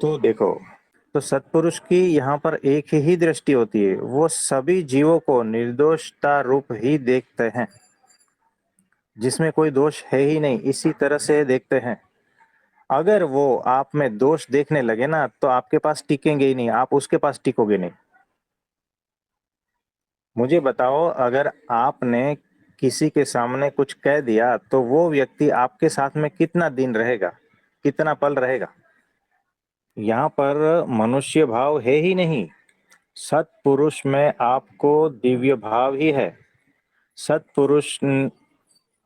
तो देखो, तो सत्पुरुष की यहाँ पर एक ही दृष्टि होती है, वो सभी जीवों को निर्दोषता रूप ही देखते हैं, जिसमें कोई दोष है ही नहीं, इसी तरह से देखते हैं। अगर वो आप में दोष देखने लगे ना, तो आपके पास टिकेंगे ही नहीं, आप उसके पास टिकोगे नहीं। मुझे बताओ, अगर आपने किसी के सामने कुछ कह दिया, तो वो व्यक्ति आपके साथ में कितना दिन रहेगा, कितना पल रहेगा? यहाँ पर मनुष्य भाव है ही नहीं। सत्पुरुष में आपको दिव्य भाव ही है। सत्पुरुष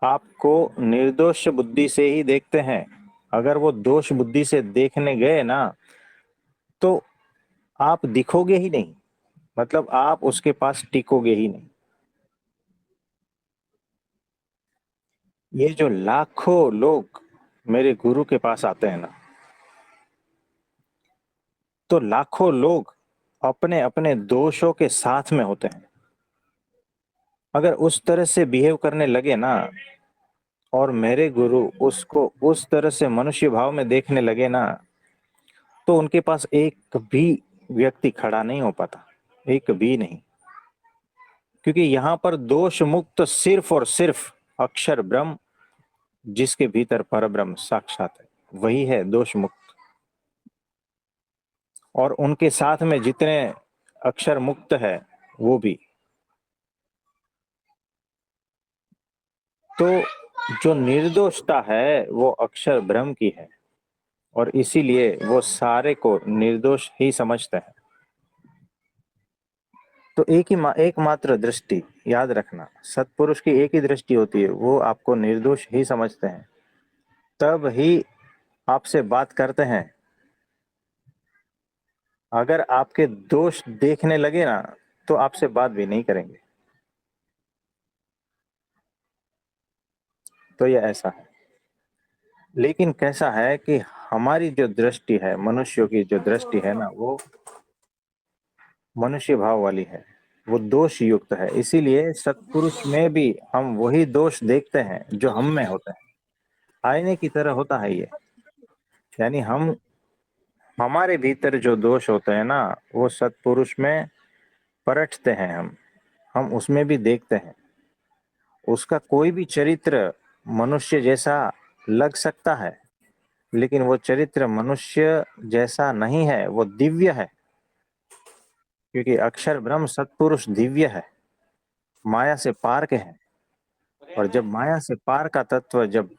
आपको निर्दोष बुद्धि से ही देखते हैं। अगर वो दोष बुद्धि से देखने गए ना, तो आप दिखोगे ही नहीं, मतलब आप उसके पास टिकोगे ही नहीं। ये जो लाखों लोग मेरे गुरु के पास आते हैं ना, तो लाखों लोग अपने अपने दोषों के साथ में होते हैं। अगर उस तरह से बिहेव करने लगे ना, और मेरे गुरु उसको उस तरह से मनुष्य भाव में देखने लगे ना, तो उनके पास एक भी व्यक्ति खड़ा नहीं हो पाता, एक भी नहीं। क्योंकि यहाँ पर दोष मुक्त सिर्फ और सिर्फ अक्षर ब्रह्म, जिसके भीतर परब्रह्म साक्षात है, वही है दोष मुक्त। और उनके साथ में जितने अक्षर मुक्त है, वो भी। तो जो निर्दोषता है वो अक्षर ब्रह्म की है, और इसीलिए वो सारे को निर्दोष ही समझते हैं। तो एकमात्र दृष्टि याद रखना, सत्पुरुष की एक ही दृष्टि होती है, वो आपको निर्दोष ही समझते हैं, तब ही आपसे बात करते हैं। अगर आपके दोष देखने लगे ना, तो आपसे बात भी नहीं करेंगे। तो ये ऐसा है। लेकिन कैसा है कि हमारी जो दृष्टि है, मनुष्यों की जो दृष्टि है ना, वो मनुष्य भाव वाली है, वो दोष युक्त है। इसीलिए सत्पुरुष में भी हम वही दोष देखते हैं जो हम में होते हैं। आईने की तरह होता है ये। यानी हमारे भीतर जो दोष होते हैं ना, वो सत्पुरुष में परखते हैं हम उसमें भी देखते हैं। उसका कोई भी चरित्र मनुष्य जैसा लग सकता है, लेकिन वो चरित्र मनुष्य जैसा नहीं है, वो दिव्य है। क्योंकि अक्षर ब्रह्म सत्पुरुष दिव्य है, माया से पार के हैं। और जब माया से पार का तत्व जब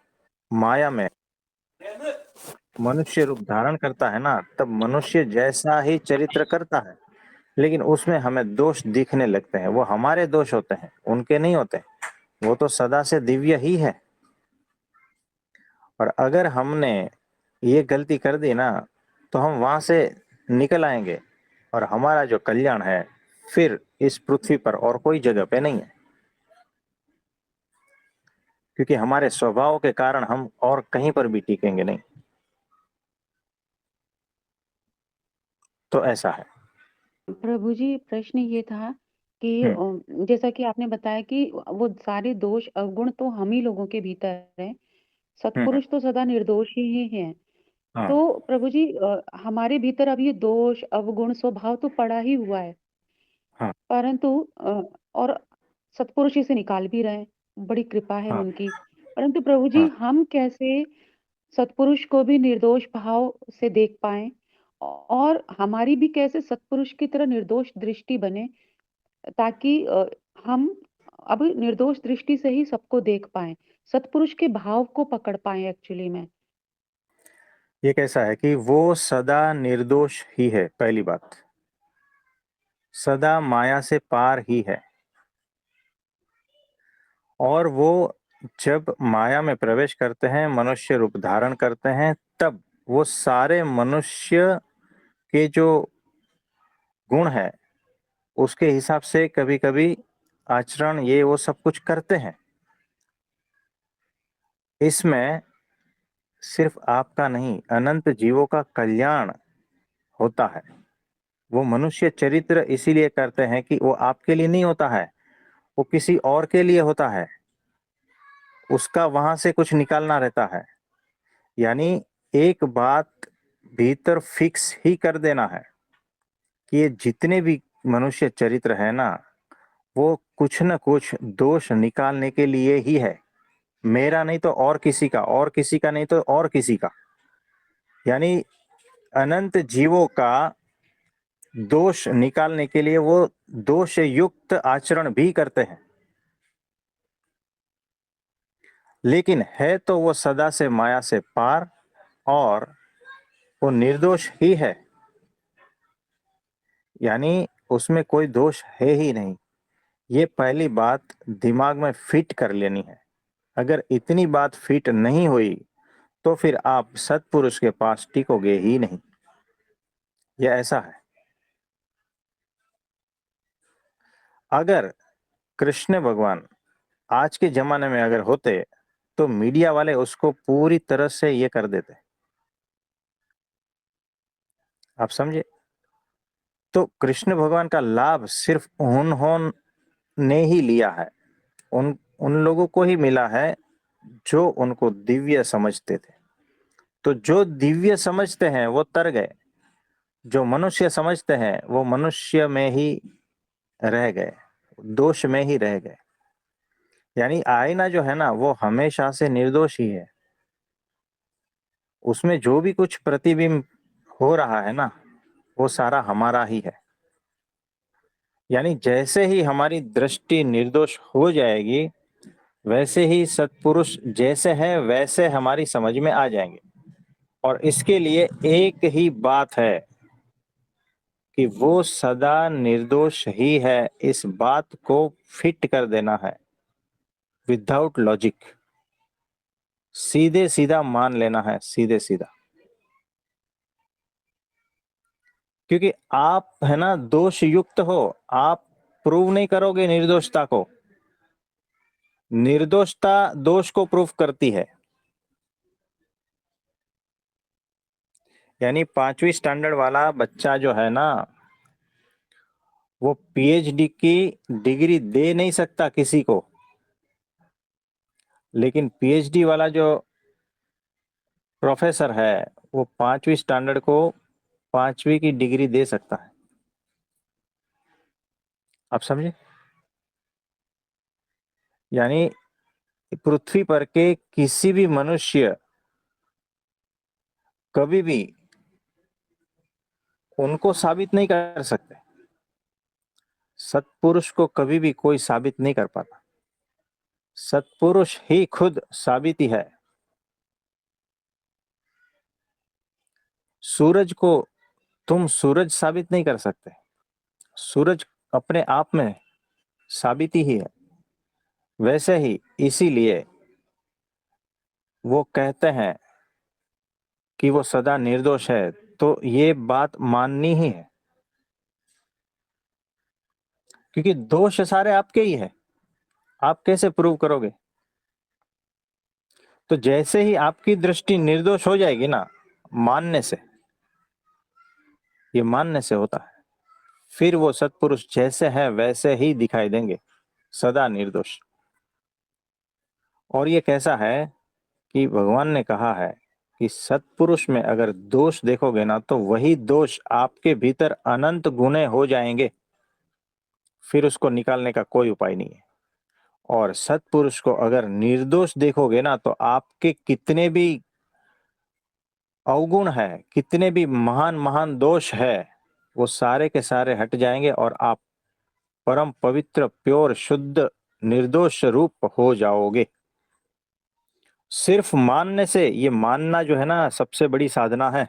माया में मनुष्य रूप धारण करता है ना, तब मनुष्य जैसा ही चरित्र करता है, लेकिन उसमें हमें दोष दिखने लगते हैं। वो हमारे दोष होते हैं, उनके नहीं होते। वो तो सदा से दिव्य ही है। और अगर हमने ये गलती कर दी ना, तो हम वहां से निकल आएंगे, और हमारा जो कल्याण है फिर इस पृथ्वी पर और कोई जगह पे नहीं है। क्योंकि हमारे स्वभाव के कारण हम और कहीं पर भी टिकेंगे नहीं। तो ऐसा है। प्रभु जी, प्रश्न ये था कि हम्म। जैसा कि आपने बताया कि वो सारे दोष अवगुण तो हम ही लोगों के भीतर हैं, हम्म। सत्पुरुष तो सदा निर्दोष ही हैं। हाँ। तो प्रभु जी, हमारे भीतर अब ये दोष अवगुण स्वभाव तो पड़ा ही हुआ है, हाँ। परंतु और सत्पुरुष इसे निकाल भी रहे हैं, बड़ी कृपा है हाँ। उनकी। परंतु प्रभु जी, हाँ। हम कैसे सत्पुरुष को भी निर्दोष भाव से देख पाएं, और हमारी भी कैसे सत्पुरुष की तरह निर्दोष दृष्टि बने, ताकि हम अब निर्दोष दृष्टि से ही सबको देख पाएं, सत्पुरुष के भाव को पकड़ पाएं एक्चुअली में। ये कैसा है कि वो सदा निर्दोष ही है, पहली बात। सदा माया से पार ही है। और वो जब माया में प्रवेश करते हैं, मनुष्य रूप धारण करते हैं, तब वो सारे मनुष्य के जो गुण है, उसके हिसाब से कभी कभी आचरण ये वो सब कुछ करते हैं। इसमें सिर्फ आपका नहीं, अनंत जीवों का कल्याण होता है। वो मनुष्य चरित्र इसीलिए करते हैं कि वो आपके लिए नहीं होता है, वो किसी और के लिए होता है। उसका वहां से कुछ निकालना रहता है। यानी एक बात भीतर फिक्स ही कर देना है कि ये जितने भी मनुष्य चरित्र है ना, वो कुछ न कुछ दोष निकालने के लिए ही है। मेरा नहीं तो और किसी का, और किसी का नहीं तो और किसी का। यानी अनंत जीवों का दोष निकालने के लिए वो दोष युक्त आचरण भी करते हैं। लेकिन है तो वो सदा से माया से पार, और वो निर्दोष ही है। यानी उसमें कोई दोष है ही नहीं। ये पहली बात दिमाग में फिट कर लेनी है। अगर इतनी बात फिट नहीं हुई तो फिर आप सत्पुरुष के पास टिकोगे ही नहीं। यह ऐसा है। अगर कृष्ण भगवान आज के जमाने में अगर होते तो मीडिया वाले उसको पूरी तरह से ये कर देते। आप समझे? तो कृष्ण भगवान का लाभ सिर्फ उन्होंने ही लिया है। उन उन लोगों को ही मिला है जो उनको दिव्य समझते थे। तो जो दिव्य समझते हैं वो तर गए, जो मनुष्य समझते हैं वो मनुष्य में ही रह गए, दोष में ही रह गए। यानी आईना जो है ना वो हमेशा से निर्दोष ही है। उसमें जो भी कुछ प्रतिबिंब हो रहा है ना वो सारा हमारा ही है। यानी जैसे ही हमारी दृष्टि निर्दोष हो जाएगी, वैसे ही सत्पुरुष जैसे हैं वैसे हमारी समझ में आ जाएंगे। और इसके लिए एक ही बात है कि वो सदा निर्दोष ही है। इस बात को फिट कर देना है विदाउट लॉजिक। सीधे सीधा मान लेना है, सीधे सीधा। क्योंकि आप है ना दोष युक्त हो, आप प्रूव नहीं करोगे निर्दोषता को। निर्दोषता दोष को प्रूव करती है। यानी 5वीं स्टैंडर्ड वाला बच्चा जो है ना वो पीएचडी की डिग्री दे नहीं सकता किसी को, लेकिन पीएचडी वाला जो प्रोफेसर है वो 5वीं स्टैंडर्ड को 5वीं की डिग्री दे सकता है। आप समझे? यानी पृथ्वी पर के किसी भी मनुष्य कभी भी उनको साबित नहीं कर सकते। सत्पुरुष को कभी भी कोई साबित नहीं कर पाता। सत्पुरुष ही खुद साबिती है। सूरज को तुम सूरज साबित नहीं कर सकते। सूरज अपने आप में साबिती ही है। वैसे ही इसीलिए वो कहते हैं कि वो सदा निर्दोष है। तो ये बात माननी ही है, क्योंकि दोष सारे आपके ही है। आप कैसे प्रूव करोगे? तो जैसे ही आपकी दृष्टि निर्दोष हो जाएगी ना, मानने से, ये मानने से होता है, फिर वो सत्पुरुष जैसे हैं वैसे ही दिखाई देंगे, सदा निर्दोष। और ये कैसा है कि भगवान ने कहा है कि सत्पुरुष में अगर दोष देखोगे ना तो वही दोष आपके भीतर अनंत गुने हो जाएंगे। फिर उसको निकालने का कोई उपाय नहीं है। और सत्पुरुष को अगर निर्दोष देखोगे ना तो आपके कितने भी अवगुण है, कितने भी महान महान दोष है, वो सारे के सारे हट जाएंगे और आप परम पवित्र, प्योर, शुद्ध, निर्दोष रूप हो जाओगे। सिर्फ मानने से, ये मानना जो है ना सबसे बड़ी साधना है।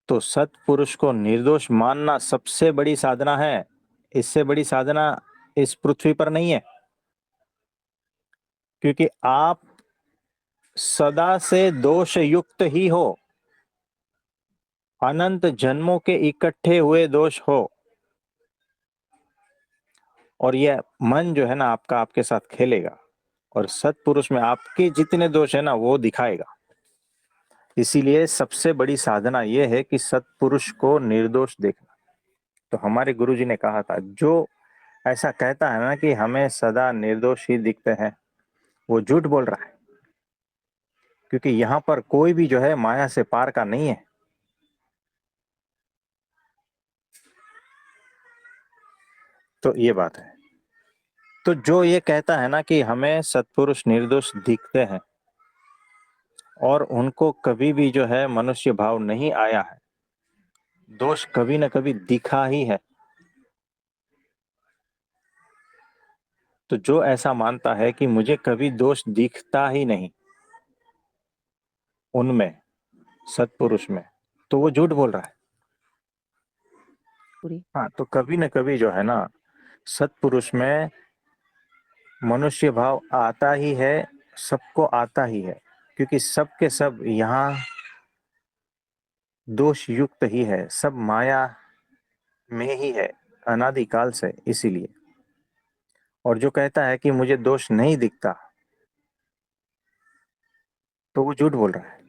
तो सत्पुरुष को निर्दोष मानना सबसे बड़ी साधना है। इससे बड़ी साधना इस पृथ्वी पर नहीं है। क्योंकि आप सदा से दोष युक्त ही हो, अनंत जन्मों के इकट्ठे हुए दोष हो। और यह मन जो है ना आपका आपके साथ खेलेगा और सत्पुरुष में आपके जितने दोष है ना वो दिखाएगा। इसीलिए सबसे बड़ी साधना यह है कि सत्पुरुष को निर्दोष देखना। तो हमारे गुरुजी ने कहा था, जो ऐसा कहता है ना कि हमें सदा निर्दोष ही दिखते हैं, वो झूठ बोल रहा है। क्योंकि यहाँ पर कोई भी जो है माया से पार का नहीं है। तो ये बात है। तो जो ये कहता है ना कि हमें सत्पुरुष निर्दोष दिखते हैं और उनको कभी भी जो है मनुष्य भाव नहीं आया है, दोष कभी न कभी दिखा ही है, तो जो ऐसा मानता है कि मुझे कभी दोष दिखता ही नहीं उनमें, सत्पुरुष में, तो वो झूठ बोल रहा है। पूरी हाँ, तो कभी न कभी जो है ना सत्पुरुष में मनुष्य भाव आता ही है, सबको आता ही है, क्योंकि सब के सब यहाँ दोष युक्त ही है, सब माया में ही है अनादिकाल से, इसीलिए। और जो कहता है कि मुझे दोष नहीं दिखता, तो वो झूठ बोल रहा है।